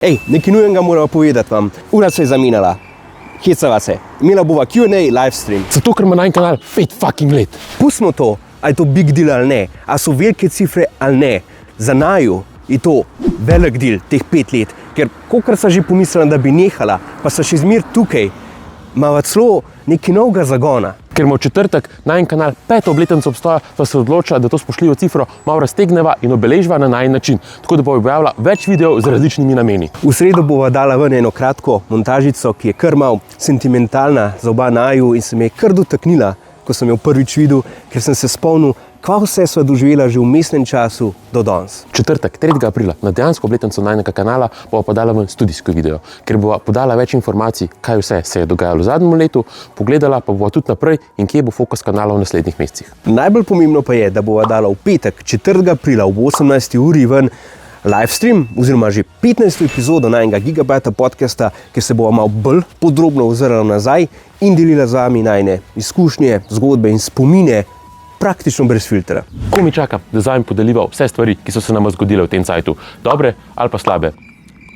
Ej, nekaj nujenega moramo povedati vam. Ura se je zamenjala. Hecava se. Imela bova Q&A livestream. Zato, ker ima na kanal 5 fucking let. Pustimo to, a je to big deal ali ne, a so velike cifre ali ne. Za naju je to velik del teh 5 let, ker kolikor sem že pomislila, da bi nehala, pa sem še zmer tukaj, imava celo nekaj novega zagona. Ker ima v četrtek najin kanal 5. obletnico obstoja, pa se odloča, da to spoštljivo cifro malo raztegneva in obeležva na najin način, tako da bo objavila več videov z različnimi nameni. V sredo bova dala ven eno kratko montažico, ki je kar malo sentimentalna za oba naju in se me je kar dotaknila, ko sem jo prvič videl, ker sem se spomnil, kaj vse sva doživela že v vmesnem času do danes. Četrtek, 3. aprila, na dejansko obletnico najinega kanala bova podala ven studijsko video, ker bova podala več informacij, kaj vse se je dogajalo v zadnjem letu, pogledala pa bova tudi naprej in kje bo fokus kanala v naslednjih mesecih. Najbolj pomembno pa je, da bova dala v petek, 4. aprila ob 18. uri ven livestream, oziroma že 15. epizodo najnega Gigabajta podcasta, kjer se bova malo bolj podrobno ozrla nazaj in delila z vami najne izkušnje, zgodbe in spomine, praktično brez filtra. Ko mi čakam, da zdaj podeliva vse stvari, ki so se nama zgodile v tem cajtu, dobre ali pa slabe.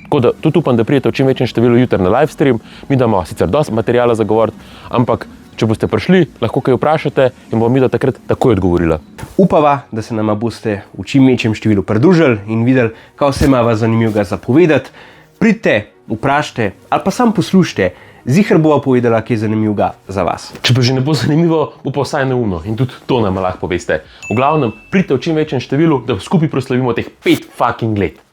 Tako da tudi upam, da prijete v čim večjem številu jutri na livestream, mi damo sicer dosti materijala za govoriti, ampak če boste prišli, lahko kaj vprašate in bomo mi da takrat takoj odgovorila. Upava, da se nama boste v čim večjem številu pridružili in videli, kaj vse imava zanimivega za povedati. Pridite, vprašajte ali pa sam poslušajte, ziher bova povedala, kaj je zanimivega za vas. Če pa že ne bo zanimivo, bo pa vsaj neumno in tudi to nam lahko poveste. V glavnem, pridite v čim večjem številu, da skupaj proslavimo teh 5 fucking let.